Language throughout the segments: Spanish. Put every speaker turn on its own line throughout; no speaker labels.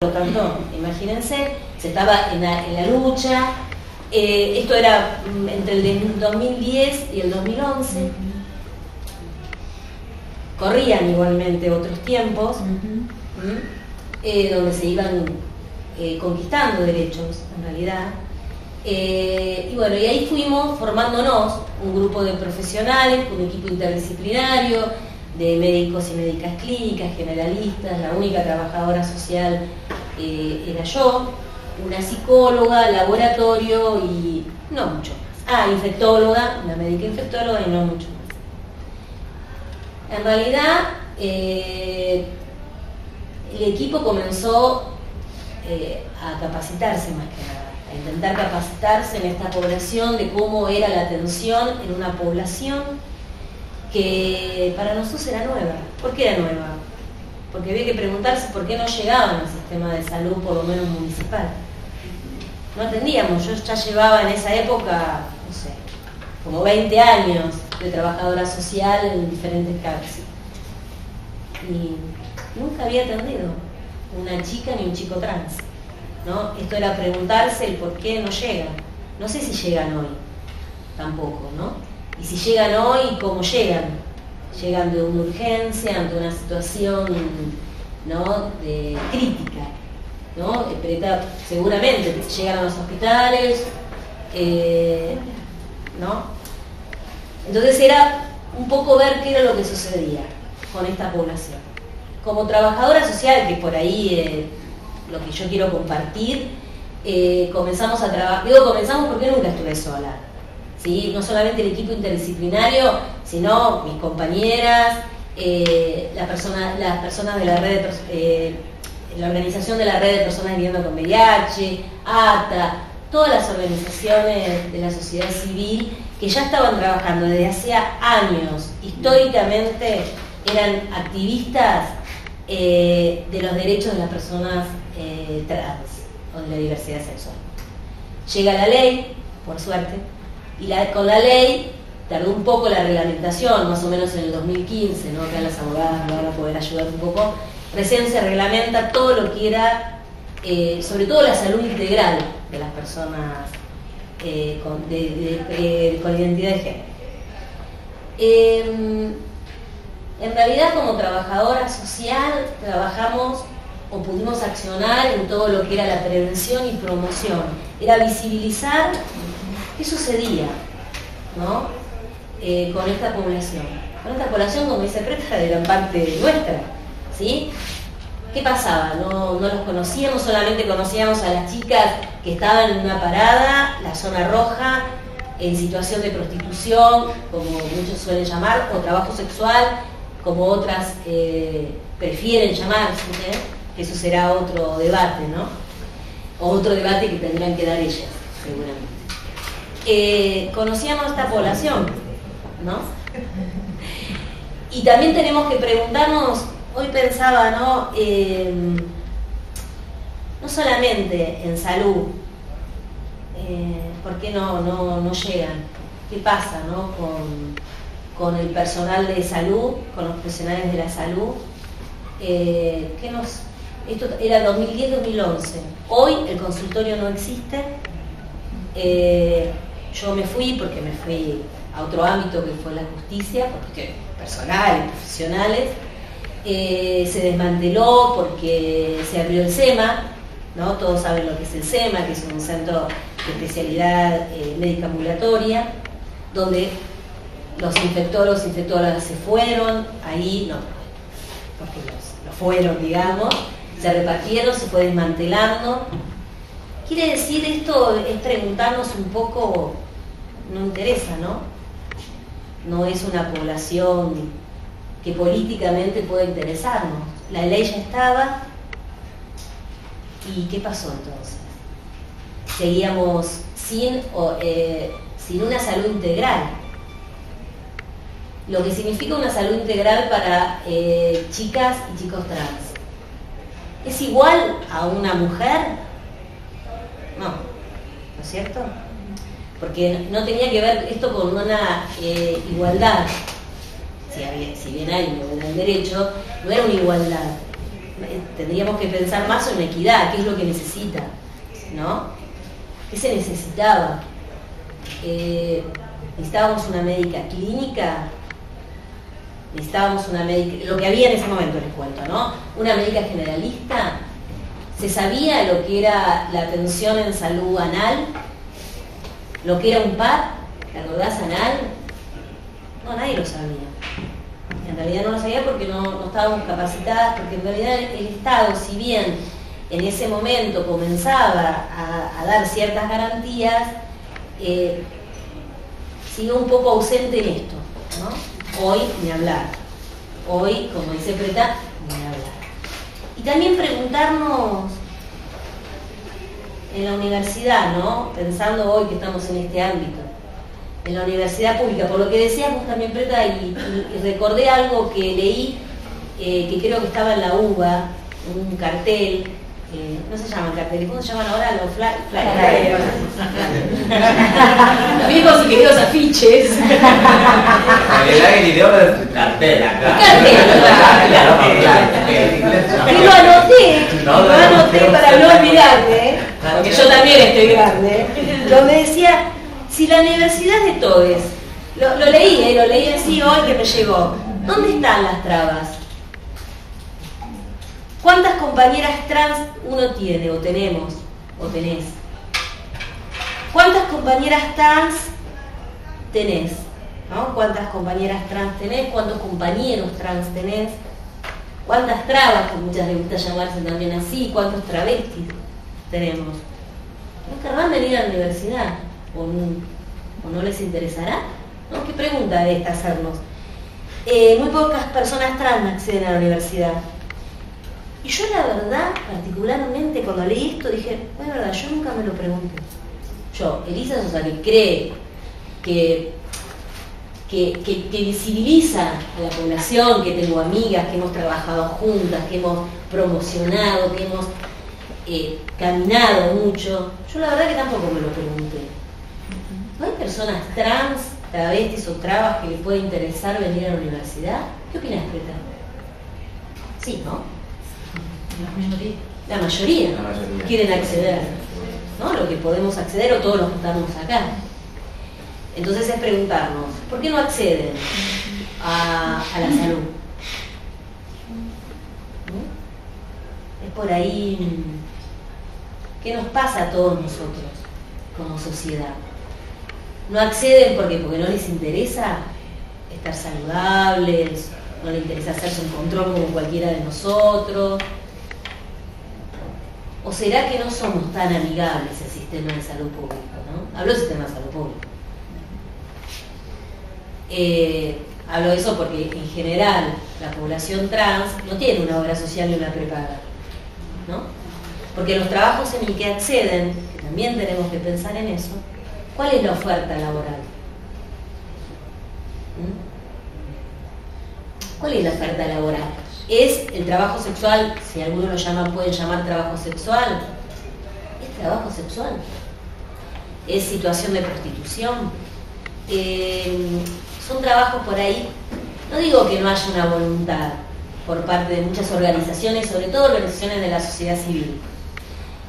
Por lo tanto, imagínense, se estaba en la lucha. Esto era entre el 2010 y el 2011. Corrían igualmente otros tiempos, donde se iban conquistando derechos, en realidad. Y bueno, y ahí fuimos formándonos un grupo de profesionales, un equipo interdisciplinario, de médicos y médicas clínicas, generalistas. La única trabajadora social era yo, una psicóloga, laboratorio y no mucho más. Infectóloga, una médica infectóloga y no mucho más. En realidad, el equipo comenzó a capacitarse más que nada, a intentar capacitarse en esta población de cómo era la atención en una población que para nosotros era nueva. ¿Por qué era nueva? Porque había que preguntarse por qué no llegaban al sistema de salud, por lo menos municipal. No atendíamos, yo ya llevaba en esa época, no sé, como 20 años de trabajadora social en diferentes casos. Y nunca había atendido una chica ni un chico trans, ¿no? Esto era preguntarse el por qué no llegan. No sé si llegan hoy, tampoco, ¿no? Y si llegan hoy, ¿cómo llegan? Llegan de una urgencia, ante una situación, ¿no?, de crítica, ¿no? Seguramente llegan a los hospitales, ¿no? Entonces era un poco ver qué era lo que sucedía con esta población. Como trabajadora social, que por ahí lo que yo quiero compartir, comenzamos a trabajar. Digo comenzamos porque nunca estuve sola. ¿Sí? No solamente el equipo interdisciplinario, sino mis compañeras, las personas de la red, la organización de la red de personas viviendo con VIH, ATA, todas las organizaciones de la sociedad civil que ya estaban trabajando desde hacía años, históricamente eran activistas de los derechos de las personas trans o de la diversidad sexual. Llega la ley, por suerte, y con la ley tardó un poco la reglamentación, más o menos en el 2015, ¿no? Acá las abogadas me van a poder ayudar un poco. Recién se reglamenta todo lo que era, sobre todo la salud integral de las personas con identidad de género. En realidad, como trabajadora social, trabajamos o pudimos accionar en todo lo que era la prevención y promoción. Era visibilizar qué sucedía, ¿no? Con esta población. Con esta población, como dice Preta, era parte nuestra, ¿sí? ¿Qué pasaba? No los conocíamos, solamente conocíamos a las chicas que estaban en una parada, la zona roja, en situación de prostitución, como muchos suelen llamar, o trabajo sexual, como otras prefieren llamarse, que eso será otro debate, ¿no? O otro debate que tendrán que dar ellas, seguramente. Conocíamos a esta población, ¿no? Y también tenemos que preguntarnos, hoy pensaba, ¿no? No solamente en salud, ¿por qué no llegan? ¿Qué pasa, no? Con el personal de salud, con los profesionales de la salud. Esto era 2010-2011. Hoy el consultorio no existe. Yo me fui porque me fui a otro ámbito que fue la justicia, porque personal y profesionales. Se desmanteló porque se abrió el SEMA, ¿no? Todos saben lo que es el SEMA, que es un centro de especialidad médica ambulatoria, donde los infectólogos y infectólogas se fueron, ahí no, porque los fueron, digamos, se repartieron, se fue desmantelando. Quiere decir, esto es preguntarnos un poco, no interesa, ¿no? No es una población que políticamente pueda interesarnos. La ley ya estaba, ¿y qué pasó entonces? Seguíamos sin una salud integral. Lo que significa una salud integral para chicas y chicos trans. ¿Es igual a una mujer? No, ¿no es cierto? Porque no tenía que ver esto con una igualdad. Si bien hay igualdad en derecho, no era una igualdad. tendríamos que pensar más en equidad, qué es lo que necesita, ¿no? ¿Qué se necesitaba? ¿Necesitábamos una médica clínica? ¿Necesitábamos una médica, lo que había en ese momento les cuento, ¿no? ¿Una médica generalista? ¿Se sabía lo que era la atención en salud anal? ¿Lo que era un PAD? ¿La acordás anal? No, nadie lo sabía. En realidad no lo sabía porque no estábamos capacitadas, porque en realidad el Estado, si bien en ese momento comenzaba a dar ciertas garantías, sigue un poco ausente en esto, ¿no? Hoy ni hablar. Hoy, como dice Preta, ni hablar. Y también preguntarnos en la universidad, ¿no? Pensando hoy que estamos en este ámbito, en la universidad pública, por lo que decíamos también Preta, y recordé algo que leí, que creo que estaba en la UBA, un cartel, no se llaman carteles, ¿cómo se llaman ahora? Los flyers. Los viejos y queridos afiches.
El idioma es cartel acá.
Y lo anoté para no olvidarme, porque yo también estoy grande, donde decía, si la universidad de todos, lo leí así hoy que me llegó, ¿dónde están las trabas? ¿Cuántas compañeras trans uno tiene, o tenemos, o tenés? ¿Cuántas compañeras trans tenés? ¿No? ¿Cuántas compañeras trans tenés? ¿Cuántos compañeros trans tenés? ¿Cuántas trabas, que muchas les gusta llamarse también así? ¿Cuántos travestis tenemos? ¿No querrán venir a la universidad? ¿O no les interesará? ¿No? ¿Qué pregunta de esta hacernos? Muy pocas personas trans acceden a la universidad. Y yo la verdad, particularmente cuando leí esto, dije, es verdad, yo nunca me lo pregunté. Yo, Elisa Sosa, que cree que visibiliza a la población, que tengo amigas, que hemos trabajado juntas, que hemos promocionado, que hemos caminado mucho, yo la verdad que tampoco me lo pregunté. ¿No hay personas trans, travestis o trabas que les puede interesar venir a la universidad? ¿Qué opinas, Greta? Sí, ¿no? La mayoría quieren acceder, ¿no? Lo que podemos acceder o todos los que estamos acá. Entonces es preguntarnos, ¿por qué no acceden a la salud? ¿Mm? Es por ahí, ¿qué nos pasa a todos nosotros como sociedad? No acceden porque no les interesa estar saludables, no les interesa hacerse un control como cualquiera de nosotros. ¿O será que no somos tan amigables el sistema de salud público, ¿no? Hablo del sistema de salud público. Hablo de eso porque en general la población trans no tiene una obra social ni una prepaga, ¿no? Porque los trabajos en el que acceden, que también tenemos que pensar en eso, ¿cuál es la oferta laboral? ¿Cuál es la oferta laboral? ¿Es el trabajo sexual, si algunos lo pueden llamar trabajo sexual? ¿Es trabajo sexual? ¿Es situación de prostitución? Son trabajos por ahí, no digo que no haya una voluntad por parte de muchas organizaciones, sobre todo organizaciones de la sociedad civil,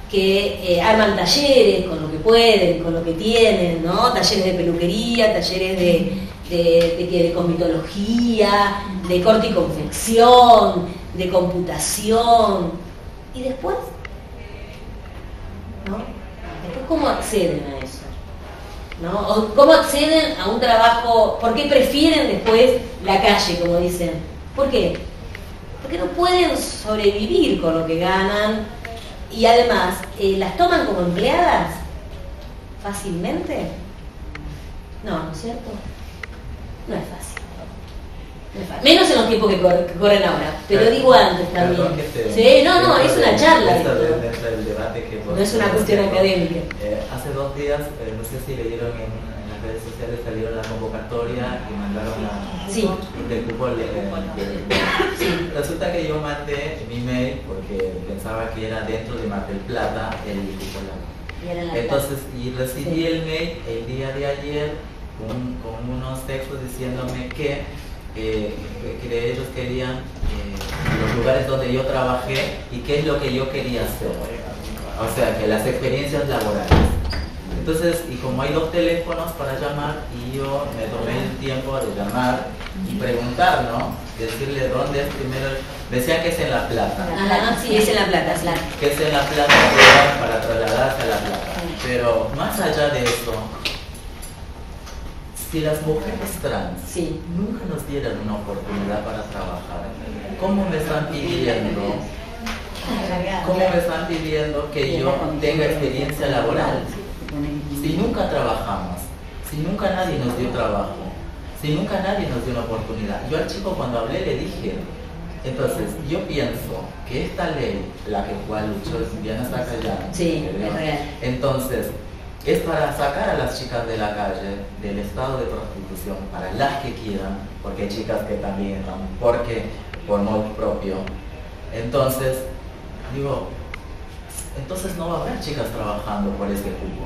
que arman talleres con lo que pueden, con lo que tienen, ¿no? Talleres de peluquería, talleres de cosmetología, de corte y confección, de computación. ¿Y después? ¿No? ¿Después cómo acceden a eso? ¿No? ¿O cómo acceden a un trabajo? ¿Por qué prefieren después la calle, como dicen? ¿Por qué? Porque no pueden sobrevivir con lo que ganan y además, ¿las toman como empleadas fácilmente? No, ¿no es cierto? No es fácil. No es fácil. Menos en los tiempos que corren ahora, pero digo antes también. Sí, no, es una charla. No es una cuestión académica.
Hace 2 días, no sé si leyeron en las redes sociales, salieron la convocatoria y mandaron del cupo. Sí. Resulta que yo mandé mi email porque pensaba que era dentro de Mar del Plata el cupo. Entonces, y recibí el mail el día de ayer con unos textos diciéndome que que ellos querían los lugares donde yo trabajé y qué es lo que yo quería hacer. O sea, que las experiencias laborales. Entonces, y como hay 2 teléfonos para llamar, y yo me tomé el tiempo de llamar y preguntar, ¿no? Decirle dónde es primero. Decían que es en La Plata.
Ah, sí, es en La Plata, claro.
Que es en La Plata para trasladarse a La Plata. Pero más allá de eso, si las mujeres trans nunca nos dieran una oportunidad para trabajar, ¿cómo me están pidiendo? ¿Cómo me están pidiendo que yo tenga experiencia laboral? Si nunca trabajamos, si nunca nadie nos dio trabajo, si nunca nadie nos dio una oportunidad. Yo al chico cuando hablé le dije, entonces yo pienso que esta ley, la que cual luchó Diana está callada, entonces es para sacar a las chicas de la calle, del estado de prostitución, para las que quieran, porque hay chicas que también están, porque por modo propio. Entonces, digo, entonces no va a haber chicas trabajando por este cupo,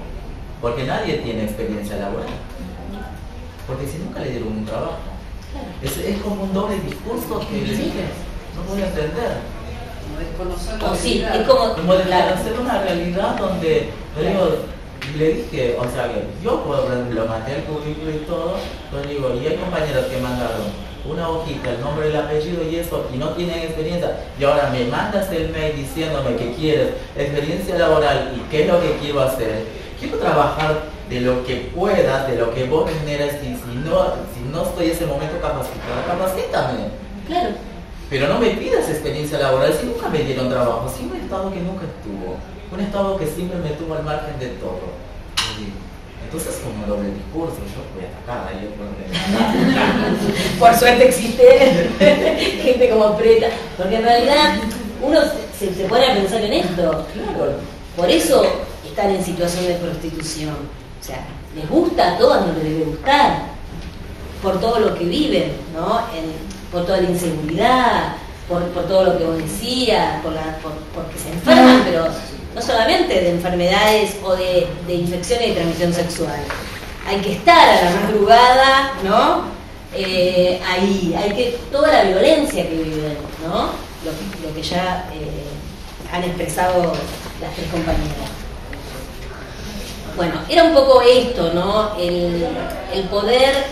porque nadie tiene experiencia laboral, porque si nunca le dieron un trabajo. Es como un doble discurso que le dije, no voy a entender.
Es como
desconocer una realidad donde le dije, o sea, que yo lo mandé el currículo y todo, pero digo, y hay compañeros que mandaron una hojita, el nombre, el apellido y eso, y no tienen experiencia, y ahora me mandas el mail diciéndome que quieres experiencia laboral y qué es lo que quiero hacer. Quiero trabajar de lo que puedas, de lo que vos generas, y si no estoy en ese momento capacitada, capacítame.
Claro.
Pero no me pidas experiencia laboral si nunca me dieron trabajo, si un Estado que nunca estuvo, un Estado que siempre me tuvo al margen de todo. Entonces, como doble discurso, yo voy a atacar ahí.
Por suerte existe gente como Preta, porque en realidad uno se pone a pensar en esto.
Claro.
Por eso están en situación de prostitución. O sea, les gusta a todas, no les debe gustar, por todo lo que viven, ¿no? Por toda la inseguridad, por todo lo que vos decías, porque se enferman, pero no solamente de enfermedades o de infecciones de transmisión sexual. Hay que estar a la madrugada, ¿no? Ahí, hay que toda la violencia que viven, ¿no? Lo que ya han expresado las 3 compañeras. Bueno, era un poco esto, ¿no? El poder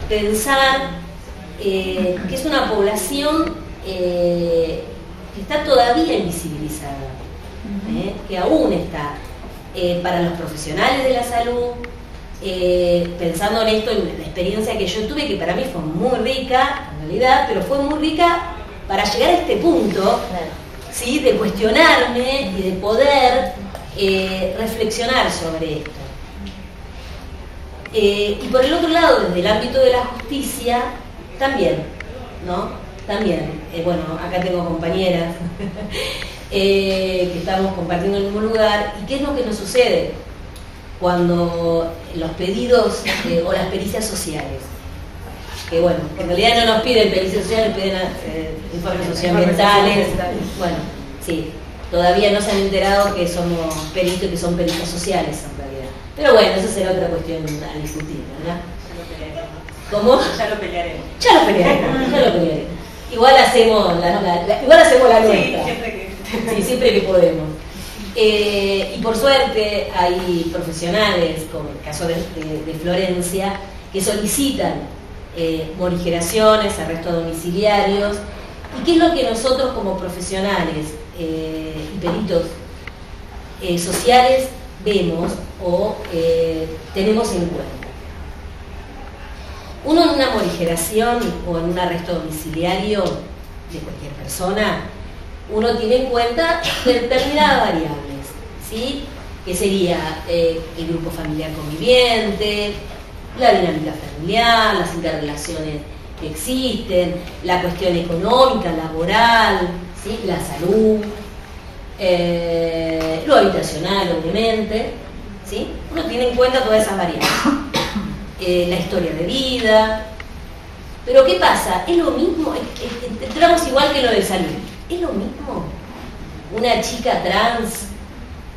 pensar que es una población que está todavía invisibilizada, que aún está para los profesionales de la salud, pensando en esto, en la experiencia que yo tuve, que para mí fue muy rica, en realidad, pero fue muy rica para llegar a este punto, ¿sí? De cuestionarme y de poder reflexionar sobre esto. Y por el otro lado, desde el ámbito de la justicia, también, ¿no? También, bueno, acá tengo compañeras que estamos compartiendo el mismo lugar. ¿Y qué es lo que nos sucede cuando los pedidos o las pericias sociales? Que bueno, en realidad no nos piden pericias sociales, piden informes socioambientales. Bueno, sí, todavía no se han enterado que somos peritos, que son pericias sociales en realidad. Pero bueno, esa será otra cuestión a discutir, ¿verdad? ¿Cómo?
Ya lo pelearemos.
Ya lo pelearemos. Igual hacemos la nuestra. Sí, siempre que podemos. Y por suerte hay profesionales, como el caso de Florencia, que solicitan morigeraciones, arrestos domiciliarios. ¿Y qué es lo que nosotros como profesionales y peritos sociales vemos o tenemos en cuenta? Uno en una morigeración o en un arresto domiciliario de cualquier persona, uno tiene en cuenta determinadas variables, ¿sí? Que sería el grupo familiar conviviente, la dinámica familiar, las interrelaciones que existen, la cuestión económica, laboral, ¿sí? La salud, lo habitacional, obviamente, ¿sí? Uno tiene en cuenta todas esas variables. La historia de vida. Pero ¿qué pasa? Es lo mismo, entramos igual que lo de salud. ¿Es lo mismo una chica trans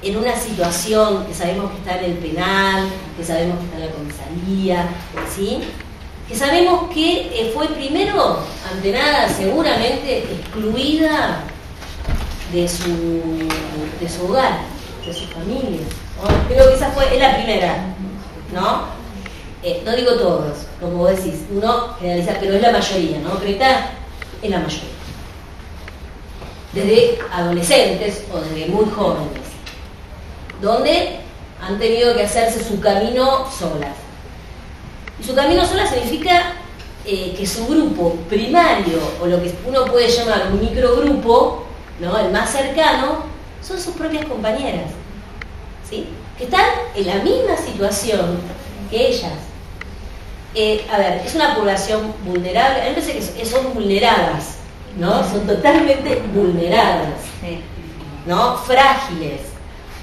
en una situación que sabemos que está en el penal, que sabemos que está en la comisaría, ¿sí? que sabemos que fue primero, ante nada, seguramente excluida de su hogar, de su familia, ¿no? Creo que esa es la primera, ¿no? No digo todos, como vos decís, uno generaliza, pero es la mayoría, ¿no? Creta es la mayoría. Desde adolescentes o desde muy jóvenes, donde han tenido que hacerse su camino solas. Y su camino sola significa que su grupo primario, o lo que uno puede llamar un microgrupo, ¿no? El más cercano, son sus propias compañeras, ¿sí? Que están en la misma situación que ellas. A ver, es una población vulnerable, a mí me parece que son vulneradas, ¿no? Son totalmente vulneradas, ¿no? Frágiles,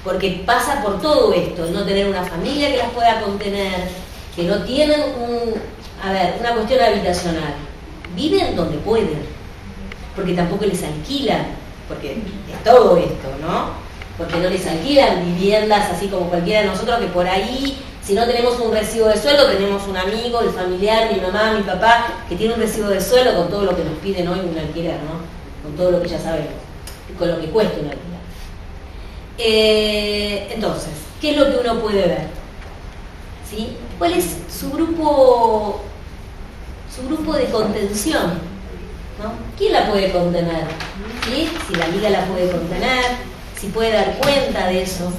porque pasa por todo esto, no tener una familia que las pueda contener, que no tienen una cuestión habitacional, viven donde pueden, porque tampoco les alquilan, porque es todo esto, ¿no? Porque no les alquilan viviendas así como cualquiera de nosotros, que por ahí, si no tenemos un recibo de sueldo, tenemos un amigo, el familiar, mi mamá, mi papá, que tiene un recibo de sueldo con todo lo que nos piden hoy un alquiler, ¿no? Con todo lo que ya sabemos, y con lo que cuesta un alquiler. Entonces, ¿qué es lo que uno puede ver? ¿Sí? ¿Cuál es su grupo de contención? ¿No? ¿Quién la puede contener? ¿Sí? Si la amiga la puede contener, si puede dar cuenta de eso,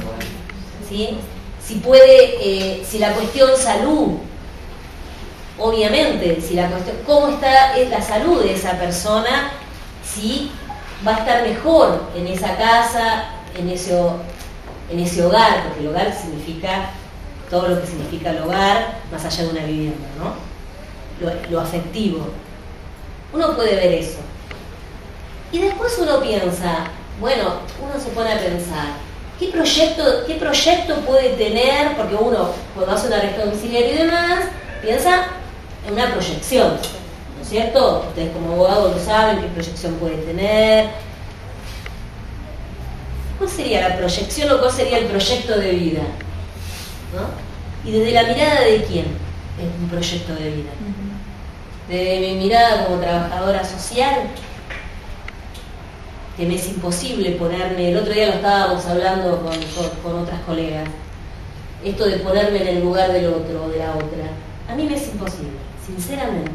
¿sí? Si puede, si la cuestión salud, obviamente, si la cuestión, cómo está la salud de esa persona, si va a estar mejor en esa casa, en ese hogar, porque el hogar significa todo lo que significa el hogar, más allá de una vivienda, ¿no? Lo afectivo. Uno puede ver eso. Y después uno piensa, bueno, uno se pone a pensar, ¿qué proyecto puede tener? Porque uno, cuando hace un arresto domiciliario y demás, piensa en una proyección, ¿no es cierto? Ustedes como abogados lo saben, qué proyección puede tener. ¿Cuál sería la proyección o cuál sería el proyecto de vida? ¿No? Y desde la mirada de quién es un proyecto de vida. Desde mi mirada como trabajadora social, que me es imposible ponerme, el otro día lo estábamos hablando con otras colegas, esto de ponerme en el lugar del otro o de la otra, a mí me es imposible, sinceramente.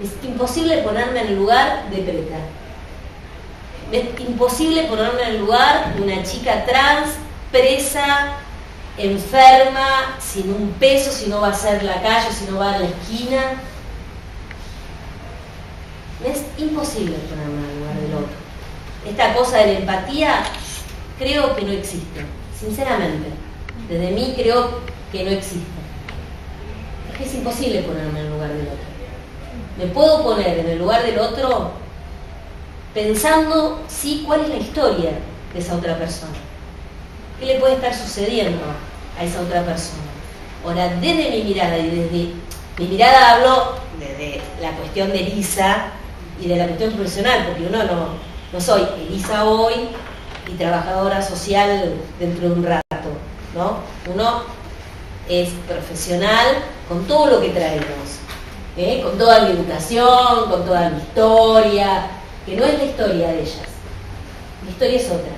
Es imposible ponerme en el lugar de Preta. Es imposible ponerme en el lugar de una chica trans, presa, enferma, sin un peso, si no va a ser la calle, si no va a la esquina. Es imposible ponerme en el lugar del otro. Esta cosa de la empatía creo que no existe, sinceramente. Desde mí creo que no existe. Es que es imposible ponerme en el lugar del otro. Me puedo poner en el lugar del otro pensando, sí, cuál es la historia de esa otra persona. ¿Qué le puede estar sucediendo a esa otra persona? Ahora, desde mi mirada, y desde mi mirada hablo desde la cuestión de Elisa y de la cuestión profesional, porque uno no soy Elisa hoy y trabajadora social dentro de un rato, ¿no? Uno es profesional con todo lo que traemos, con toda mi educación, con toda mi historia, que no es la historia de ellas, mi historia es otra,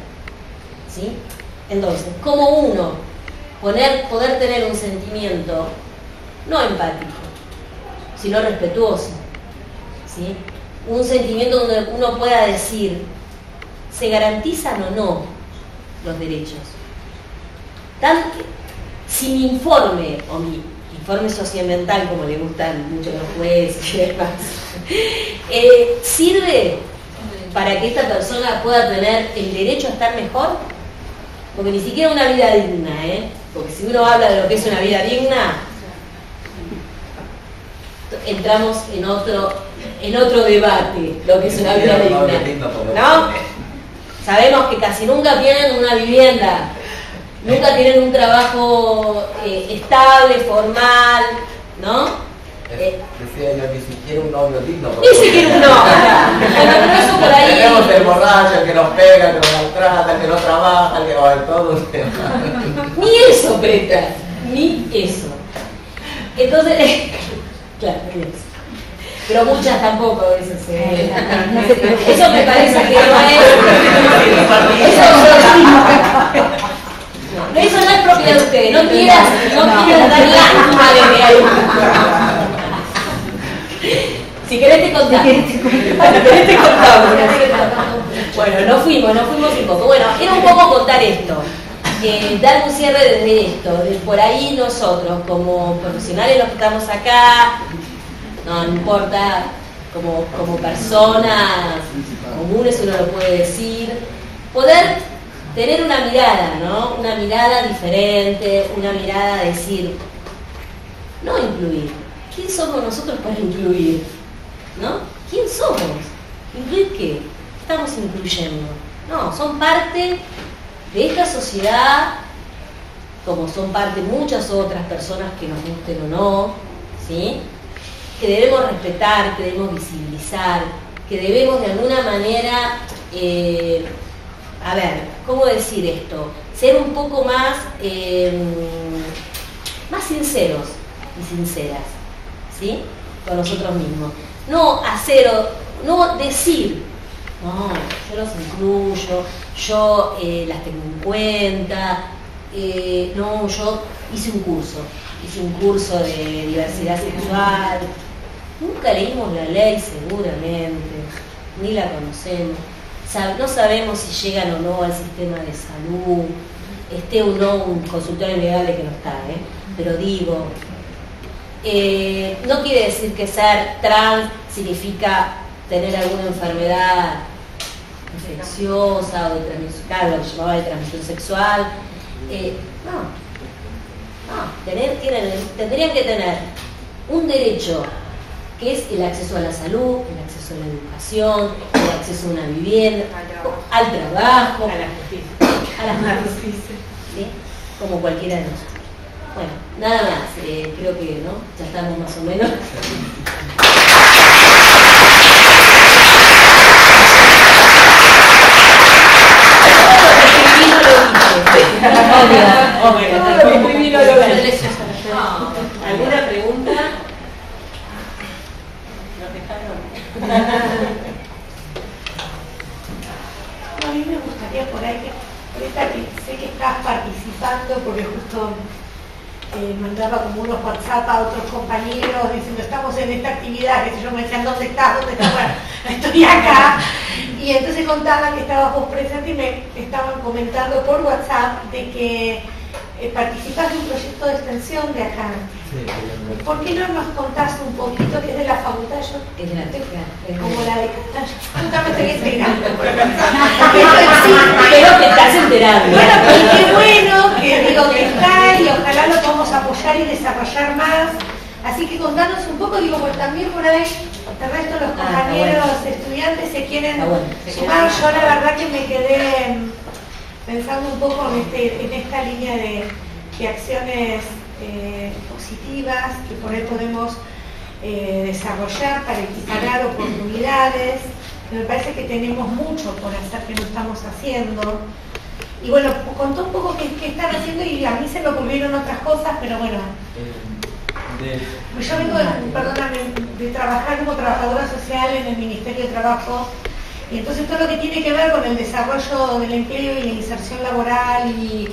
¿sí? Entonces, ¿cómo uno poder tener un sentimiento no empático, sino respetuoso, ¿sí? Un sentimiento donde uno pueda decir, ¿se garantizan o no los derechos? Si mi informe, o mi informe socioambiental, como le gustan mucho los jueces y demás, sirve para que esta persona pueda tener el derecho a estar mejor, porque ni siquiera una vida digna, porque si uno habla de lo que es una vida digna, entramos en otro debate, lo que es una vida digna, ¿no? Sabemos que casi nunca tienen una vivienda, nunca tienen un trabajo estable, formal, ¿no?
Decía yo, ni siquiera un novio digno.
Ni siquiera un novio. Bueno, pero eso por ahí.
Tenemos el borracho, el que nos pega, el que nos maltrata, el que no trabaja, el que va de todo.
Ni eso, Preta, ni eso. Entonces, claro, ni eso. pero muchas tampoco, eso eso me parece que no es. Eso no es propiedad de ustedes, no quieras dar lástima de ahí. Si querés te contamos. Bueno, no fuimos un poco. Bueno, era un poco contar esto. Dar un cierre desde esto. Por ahí nosotros, como profesionales los que estamos acá, no importa, como personas comunes uno lo puede decir, poder tener una mirada, ¿no? Una mirada diferente, una mirada de decir, no incluir. ¿Quién somos nosotros para incluir? ¿No? ¿Quién somos? ¿Incluir qué? ¿Qué estamos incluyendo? No, son parte de esta sociedad, como son parte muchas otras personas que nos gusten o no, ¿sí? Que debemos respetar, que debemos visibilizar, que debemos de alguna manera, a ver, ¿cómo decir esto? Ser un poco más sinceros y sinceras, ¿sí? Con nosotros mismos. No decir, no, yo los incluyo, yo las tengo en cuenta, no, yo hice un curso de diversidad sexual, nunca leímos la ley seguramente, ni la conocemos, no sabemos si llegan o no al sistema de salud, esté o no un consultorio legal que no está, pero digo, no quiere decir que ser trans significa tener alguna enfermedad infecciosa o de transmisión, lo que llamaba de transmisión sexual. Tendrían que tener un derecho que es el acceso a la salud, el acceso a la educación, el acceso a una vivienda, al trabajo, a la justicia, ¿sí? Como cualquiera de nosotros. Bueno, nada más, creo que ¿no? Ya estamos más o menos. ¿Alguna pregunta? ¿Nos dejaron?
A mí me gustaría por ahí que sé que estás participando, porque justo mandaba como unos WhatsApp a otros compañeros diciendo estamos en esta actividad, que yo me decían ¿dónde estás? Bueno, estoy acá. Y entonces contaban que estabas vos presente y me estaban comentando por WhatsApp de que participas de un proyecto de extensión de acá.
Sí,
¿Por qué no nos contás un poquito que es de la facultad? Yo,
es
como la de justamente me estoy enterando.
Pero te estás enterando.
Bueno, y qué bueno que digo que está y ojalá lo podamos apoyar y desarrollar más. Así que contanos un poco, digo, porque también por ahí el resto de los compañeros estudiantes se quieren sumar. Yo la verdad que me quedé pensando un poco en esta línea de acciones positivas que por ahí podemos desarrollar para equiparar oportunidades. Me parece que tenemos mucho por hacer que no estamos haciendo. Y bueno, contó un poco qué están haciendo y a mí se me ocurrieron otras cosas, pero bueno. Yo vengo, de trabajar como trabajadora social en el Ministerio de Trabajo. Y entonces todo lo que tiene que ver con el desarrollo del empleo y la inserción laboral y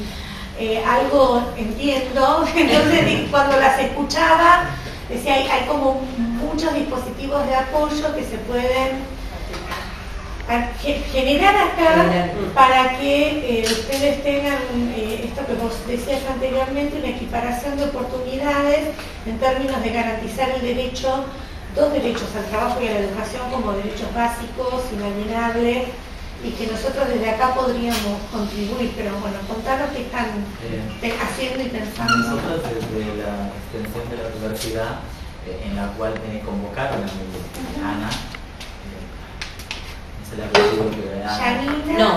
algo entiendo. Entonces cuando las escuchaba decía hay como muchos dispositivos de apoyo que se pueden generar acá para que ustedes tengan esto que vos decías anteriormente, una equiparación de oportunidades en términos de garantizar el derecho, dos derechos al trabajo y a la educación como derechos básicos, inalienables, y que nosotros desde acá podríamos contribuir, pero bueno, contanos qué están haciendo y pensando.
Nosotros desde la extensión de la universidad, en la cual me convocaron a Ana, no se la consigo que era
Yanina,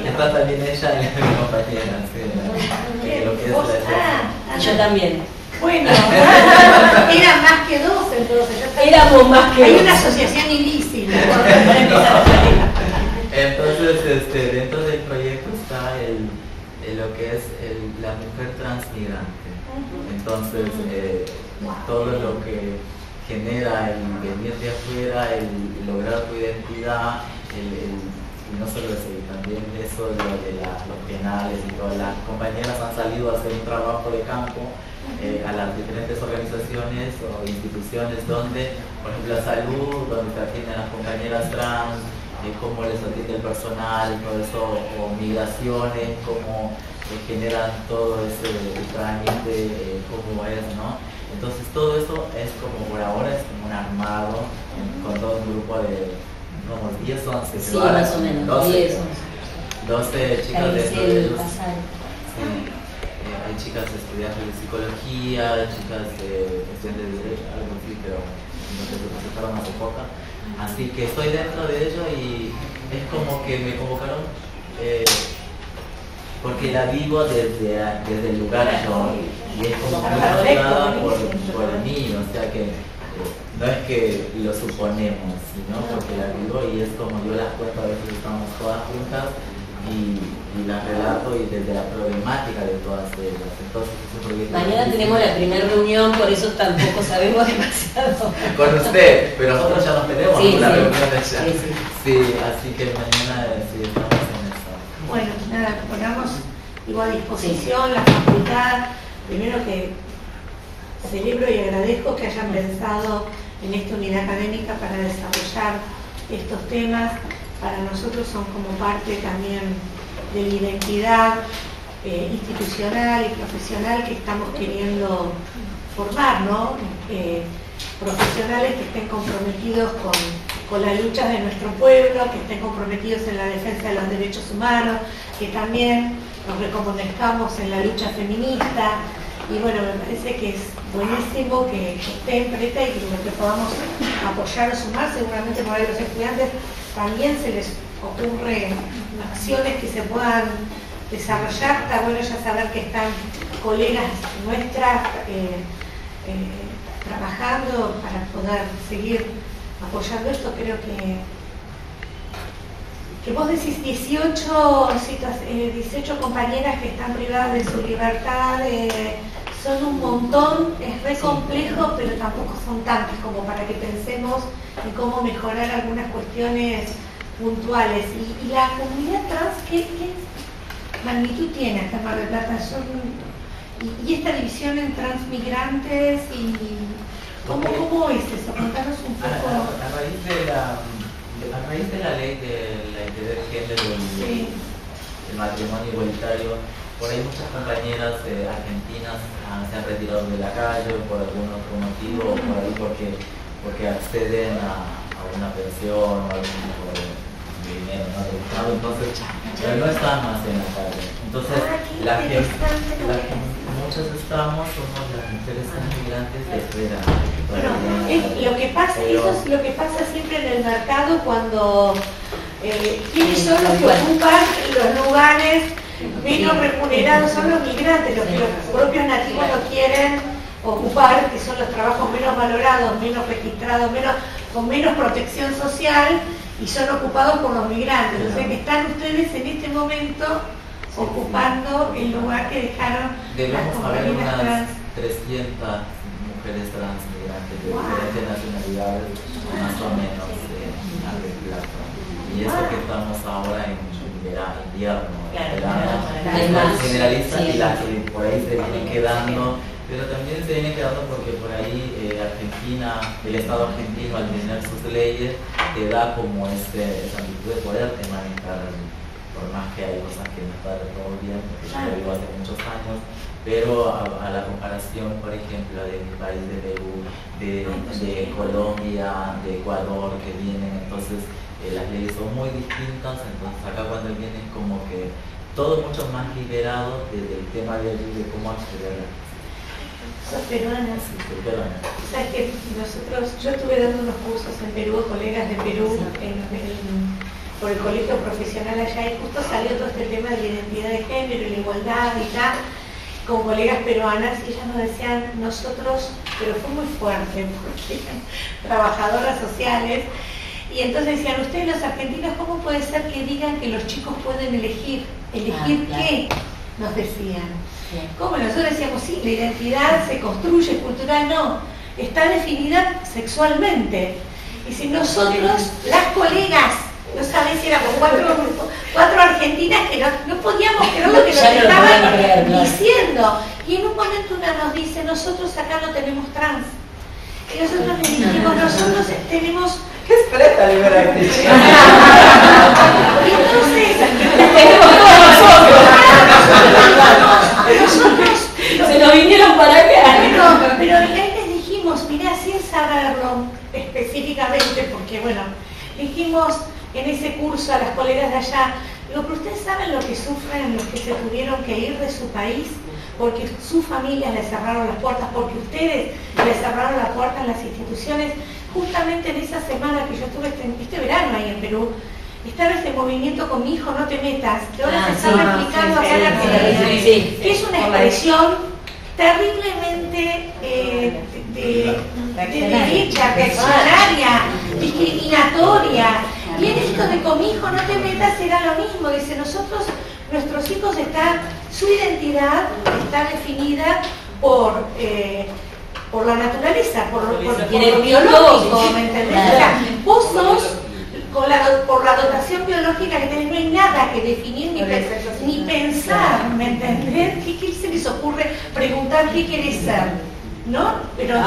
está también ella y mi compañera, lo que es
yo también.
Bueno, eran más que dos, entonces.
Éramos más que
hay
dos.
una asociación ilícita.
Entonces, dentro del proyecto está lo que es la mujer transmigrante. Entonces, todo lo que genera el venir de afuera, el lograr tu identidad, y no solo eso, también eso de los penales y todas las compañeras han salido a hacer un trabajo de campo a las diferentes organizaciones o instituciones donde, por ejemplo, la salud, donde se atienden las compañeras trans, cómo les atiende el personal, todo eso, o migraciones, cómo generan todo ese trámite, cómo es, ¿no? Entonces todo eso es como, por ahora, es como un armado con todo un grupo de como 10, 11,
sí, más o menos,
12 chicas dentro de ellos. Sí. Hay chicas estudiantes de psicología, chicas de estudiantes de derecho, algo así, pero no sé, se presentaron hace poco. Así que estoy dentro de ello y es como que me convocaron porque la vivo desde el lugar yo, y es como muy motivada por mí, o sea que no es que lo suponemos, sino porque la vivo y es como yo las cuento, a veces estamos todas juntas y las relato y desde la problemática de todas ellas. Entonces, es un proyecto.
Mañana tenemos la primera reunión, por eso tampoco sabemos demasiado.
Con usted, pero nosotros ya nos tenemos una reunión ya. Sí, así que mañana sí estamos en eso.
Bueno, nada, ponemos igual a disposición la facultad. Primero que celebro y agradezco que hayan pensado en esta unidad académica para desarrollar estos temas. Para nosotros son como parte también de la identidad institucional y profesional que estamos queriendo formar, ¿no? Profesionales que estén comprometidos con las luchas de nuestro pueblo, que estén comprometidos en la defensa de los derechos humanos, que también nos reconozcamos en la lucha feminista. Y bueno, me parece que es buenísimo que esté en Preta y que podamos apoyar o sumar. Seguramente por ahí los estudiantes también se les ocurre acciones que se puedan desarrollar. Está bueno ya saber que están colegas nuestras trabajando para poder seguir apoyando esto. Creo que vos decís 18 compañeras que están privadas de su libertad, son un montón, es re complejo, pero tampoco son tantas como para que pensemos en cómo mejorar algunas cuestiones puntuales. Y la comunidad trans, ¿qué magnitud tiene acá en Mar del Plata? Y esta división en transmigrantes, y ¿cómo es eso? Contanos un poco.
A raíz de la ley de la identidad de género y el matrimonio igualitario, por ahí muchas compañeras argentinas se han retirado de la calle por algún otro motivo, o por ahí porque acceden a una pensión o algún tipo de dinero, ¿no? Del Estado, entonces pero no están más en la calle. Entonces muchas somos las mujeres inmigrantes de fuera.
Bueno, eso es lo que pasa siempre en el mercado cuando ¿quiénes son los que ocupan los lugares menos remunerados? Son los migrantes, los que los propios nativos no quieren ocupar, que son los trabajos menos valorados, menos registrados, con menos protección social, y son ocupados por los migrantes. O sea que están ustedes en este momento ocupando el lugar que dejaron las compañeras trans.
300 mujeres trans migrantes de diferentes nacionalidades, más o menos en Mar del Plata. Y eso que estamos ahora en invierno, verano, generalista, y las que por ahí se vienen quedando, pero también se vienen quedando porque por ahí Argentina, el Estado argentino, al tener sus leyes, te da como esa amplitud de poderte manejar, por más que hay cosas que no están todo bien, porque yo lo vivo hace muchos años, pero a la comparación, por ejemplo, de mi país, de Perú, de Colombia, de Ecuador, que vienen, entonces las leyes son muy distintas. Entonces acá cuando vienen como que todo mucho más liberado desde el tema de cómo acceder a la justicia.
¿Sos peruana?
Sí, soy peruana.
¿Sabes que yo estuve dando unos cursos en Perú, colegas de Perú, por el colegio profesional allá, y justo salió todo este tema de la identidad de género y la igualdad y tal, con colegas peruanas, y ellas nos decían, nosotros, pero fue muy fuerte, porque trabajadoras sociales, y entonces decían, ustedes los argentinos, ¿cómo puede ser que digan que los chicos pueden elegir? ¿Elegir qué? Nos decían. Como nosotros decíamos, sí, la identidad se construye, cultural no, está definida sexualmente. Y si nosotros, las colegas, no sabes si éramos cuatro argentinas que no podíamos creer lo que nos estaban diciendo. Y en un momento una nos dice, nosotros acá no tenemos trans. Y nosotros le dijimos, nosotros tenemos...
¿Qué es presta liberar?
Y entonces... nosotros...
Se nos vinieron para acá.
Pero ahí les dijimos, mirá, sin saberlo específicamente, porque bueno, dijimos en ese curso a las colegas de allá, digo, pero ustedes saben lo que sufren los que se tuvieron que ir de su país porque sus familias les cerraron las puertas, porque ustedes les cerraron las puertas en las instituciones. Justamente en esa semana que yo estuve este verano ahí en Perú, estaba este movimiento con mi hijo, no te metas, que ahora se está replicando acá en Argentina, que es una expresión terriblemente de derecha, reaccionaria, discriminatoria. Y en esto de con mi hijo no te metas era lo mismo. Dice, nosotros, nuestros hijos su identidad está definida por la naturaleza, por lo biológico, ¿me entendés? O sea, vos sos, por la dotación biológica que tenés, no hay nada que definir ni pensar, ¿me entendés? ¿Qué se les ocurre preguntar qué querés ser? ¿No? Pero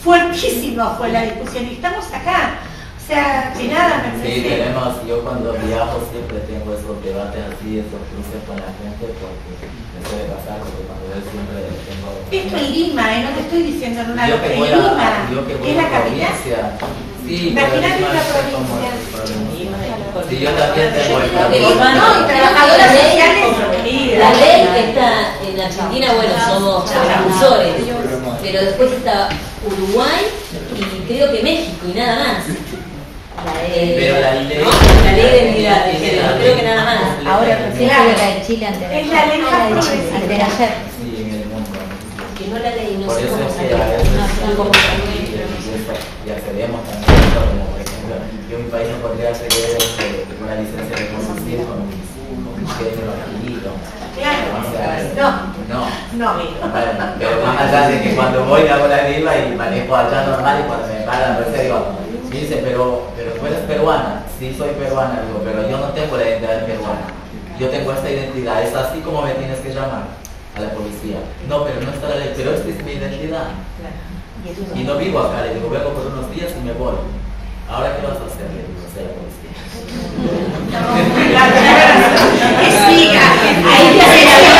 fuertísima fue la discusión y estamos acá. O sea, que nada me parece.
Sí, yo cuando viajo siempre tengo esos debates así, esos cruces con la gente, porque me suele pasar, porque cuando yo siempre tengo...
Esto en Lima, no te estoy diciendo en una
yo que voy
Lima,
es la capital. Sí,
imagínate una provincia.
Sí, yo también tengo el
No, y trabajadoras sociales.
La ley que está en Argentina, bueno, somos precursores, pero después está Uruguay y creo que México y nada más.
Pero la ley
de unidad de género, creo que nada más.
Ahora recién fue la de Chile antes
Es la ley más progresiva.
antes de ayer.
Sí, en el mundo.
Que no la ley, no
Por
sé
eso
cómo
es que
salió.
a veces y accedemos también, como por ejemplo, yo en mi país no podría acceder a una licencia de conducir con mi género adquirido.
Claro, no.
Bueno, pero más allá de que cuando voy hago la arriba y manejo allá normal y cuando me paran, por eso digo, me dice, pero tú eres peruana. Sí, soy peruana, digo, pero yo no tengo la identidad peruana. Yo tengo esta identidad, es así como me tienes que llamar a la policía. No, pero no está la ley, pero esta es mi identidad. Y no vivo acá, le digo, vengo por unos días y me voy. ¿Ahora qué vas a hacer? Le digo, ser policía.
Que siga, ahí ya se vaya.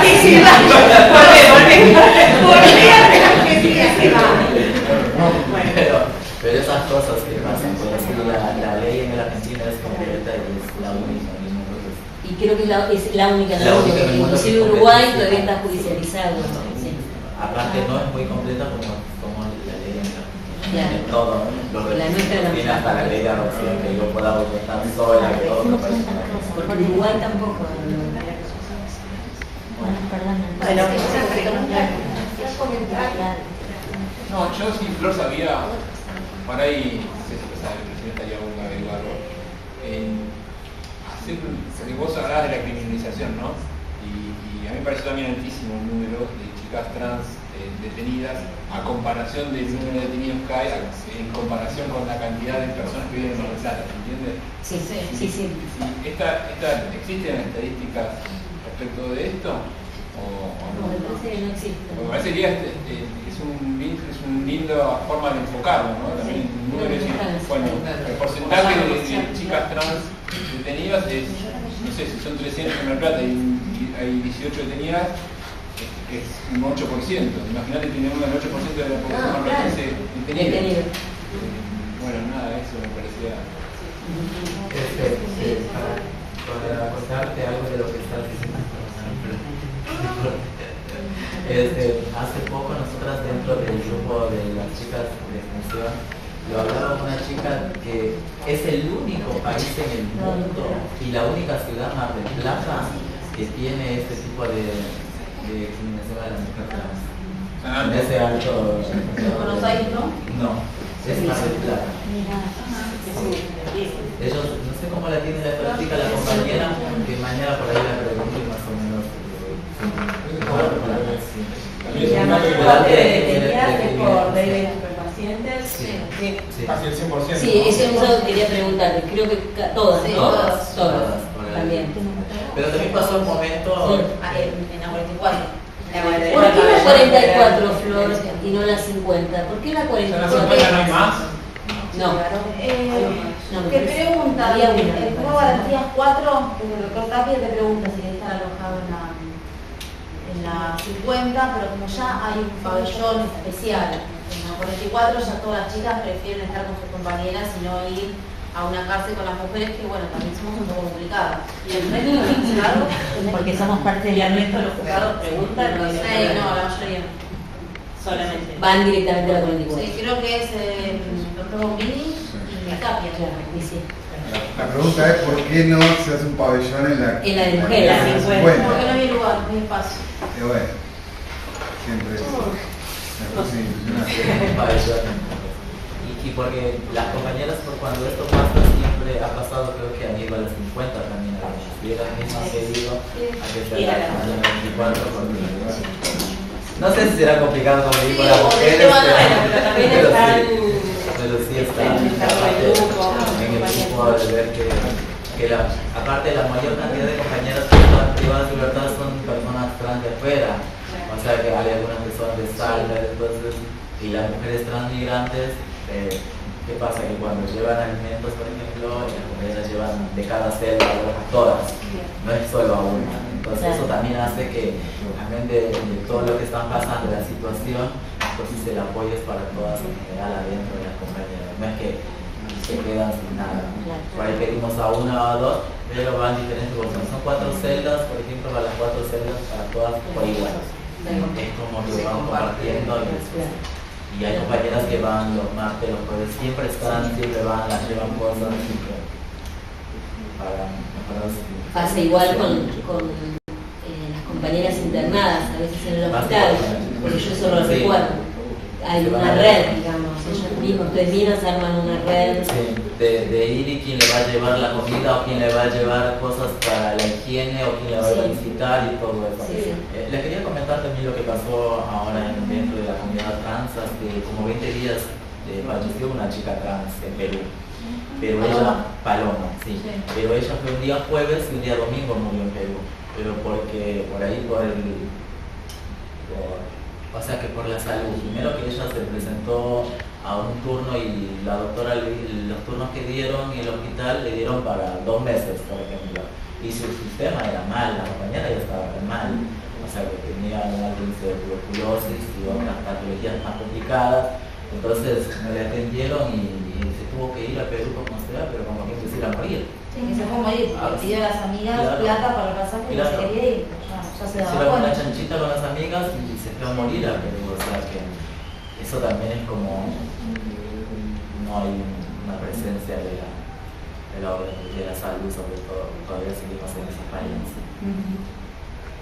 Que se vaya.
Pero esas cosas que pasan, pues así la ley en la Argentina es completa y es la única en el mundo.
Y creo que es la única en
La
el
única en el
mundo.
mundo
Inclusive
que
Uruguay
completa.
todavía está judicializado. Sí.
Aparte no es muy completa como la ley en la Argentina.
Claro.
En todo, lo que
La nuestra
tiene hasta la ley de adopción, que yo pueda votar sola, que todo otro país.
Porque Uruguay tampoco.
Bueno,
No, yo sí, Flor sabía, por ahí, no sé si lo sabe, pero si no estaría bueno averiguarlo. Porque vos hablabas de la criminalización, ¿no? Y a mí me pareció también altísimo el número de chicas trans detenidas a comparación del número de detenidos que hay, en comparación con la cantidad de personas que viven en Mar del Plata, ¿entiendes?
Sí.
¿Existen estadísticas respecto de esto? ¿O no?
Me parece que no existe.
Porque me parece que es un lindo forma de enfocarlo, ¿no? También el número el porcentaje de chicas trans detenidas es, no sé, si son 300 en Mar del Plata y hay 18 detenidas, es un 8%. Imagínate que tenemos el 8% de la población marplatense detenida. Bueno, nada, eso me parecía...
Para contarte algo de lo que estás diciendo, hace poco nosotras dentro del grupo de las chicas de extensión lo hablaba con una chica que es el único país en el mundo y la única ciudad, Mar del Plata, que tiene este tipo de criminalización de la mujer trans. En ese alto...
Buenos Aires, ¿no?
No, es Mar del Plata. Ellos, no sé cómo la tiene la práctica la compañera, que mañana por ahí la pregunto y más o menos Sí.
También
Y la
es un
mayor
dato
parte de
de-
detenidas
de-
es por ley de estupefacientes.
Sí.
casi el 100%.
Sí, eso es algo que quería preguntarte. Creo que todas,
Sí,
¿no?
todas.
Todas,
Por ahí.
también.
Pero también pasó un momento.
En la 44.
¿Por qué la 44, Flor, y no la 50? ¿Por qué la
¿Ya no
44?
se puede, no hay más?
No. No, me
Te
parece.
pregunta,
Había una,
el
me
Grupo
parece.
Garantías 4, desde el doctor Tapia te pregunta si debe estar alojado en la 50, pero como ya hay un pabellón especial en la 44, ya todas las chicas prefieren estar con sus compañeras y no ir a una cárcel con las mujeres, que bueno, también somos un poco complicadas.
¿Y el resto de los juzgados?
Porque somos parte
¿Y
de
el resto de los juzgados preguntan o es
No, la mayoría.
solamente?
Van directamente a la 44.
Sí, creo que es el doctor Bombini y Tapia.
Claro, y sí.
La pregunta es por qué no se hace un pabellón en la
En la de mujeres,
la
en
50.
Porque no hay lugar, no hay espacio.
Bueno, siempre es una cosa impresionante.
Pabellón. Y porque las compañeras, por cuando esto pasa, siempre ha pasado, creo que han ido a las 50 también, a las viejas mismas pedido a que se haga a las 24, porque no sé si será complicado como digo las mujeres,
pero también están
pero sí está
en el grupo,
en el grupo de ver que aparte la mayor cantidad de compañeras que están privadas de libertad son personas trans de afuera, o sea que hay algunas que son de Salta, entonces, y las mujeres trans migrantes, ¿qué pasa? Que cuando llevan alimentos, por ejemplo, las compañeras llevan de cada celda a todas, no es solo a una. Entonces eso también hace que, también de todo lo que están pasando, la situación, entonces el apoyo es para todas en general adentro de las compañeras. No es que se quedan sin nada. Por ahí pedimos a una o a dos, pero van diferentes cosas. Son 4 celdas, por ejemplo, para las 4 celdas para todas por igual. Es como que van compartiendo y después. Y hay compañeras que van los martes, los jueves, siempre están, siempre van, las llevan cosas, siempre para
Pasa igual con las compañeras internadas, a veces en el hospital, porque yo solo lo recuerdo. Hay una red, digamos, ellos mismos, ustedes mismos arman una red.
Sí, de ir y quién le va a llevar la comida o quién le va a llevar cosas para la higiene o quién le va a ir a visitar y todo eso.
Sí.
Les quería comentar también lo que pasó ahora dentro de la comunidad trans, hace como 20 días falleció una chica trans en Perú. Pero ella, Paloma, sí. Pero ella fue un día jueves y un día domingo murió en Perú. Pero porque por ahí, o sea que por la salud. Primero que ella se presentó a un turno y la doctora, los turnos que dieron en el hospital le dieron para 2 meses, por ejemplo. Y su sistema era mal, la compañera ya estaba mal. O sea que tenía un alto índice de tuberculosis y otras patologías más complicadas. Entonces me le atendieron y se tuvo que ir a Perú como sea, pero como que se iba a morir.
Sí, que se fue a morir, porque pidió a las amigas
Claro.
plata para el pasaje y no se quería ir. Ya se
Se
daba
iba con una
cuenta.
chanchita con las amigas y se fue a morir a Perú. O sea que eso también es como no hay una presencia de la salud, sobre todo, todavía seguimos en ese país.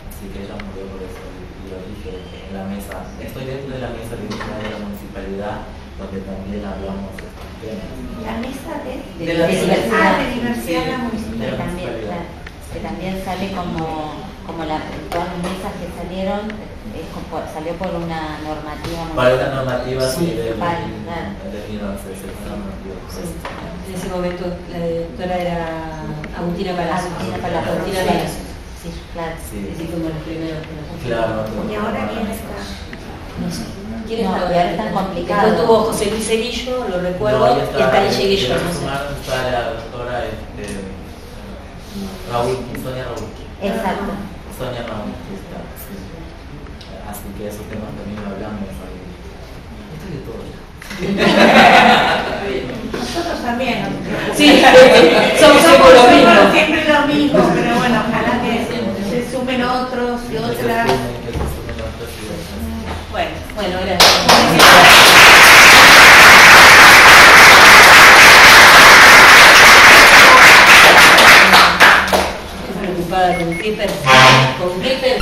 Así que ella murió por eso y lo dije en la mesa. Estoy dentro de la mesa directiva de la municipalidad, donde también hablamos de estos temas.
La mesa de
la diversidad.
de diversidad en la municipalidad.
Que también, claro, que también sale como todas las mesas que salieron, salió por una normativa.
Para una normativa sí, de
claro.
En ese momento la directora era Agustina Palazzo.
Agustina Palazzo. Sí, claro.
Sí.
Así como los primeros.
Claro.
Y ahora quién está.
No sé. ¿Quién
No,
está
y ahora están complicados.
Después tuvo José Luis Cerillo, lo recuerdo,
No,
y hasta ahí llegué yo. No sé.
Está la doctora Raúl, Sonia Raúl.
Exacto.
Sonia Raúl, está, sí. Así que esos temas también lo hablamos ahí. Estoy de todo ya.
Nosotros también nos preocupamos.
Sí, somos siempre lo mismo.
Siempre lo mismo, pero bueno, ojalá que se sumen otros y
Que se
otras.
sumen otros y otras.
Bueno, gracias. Estoy preocupada con Clipper. Con Clipper.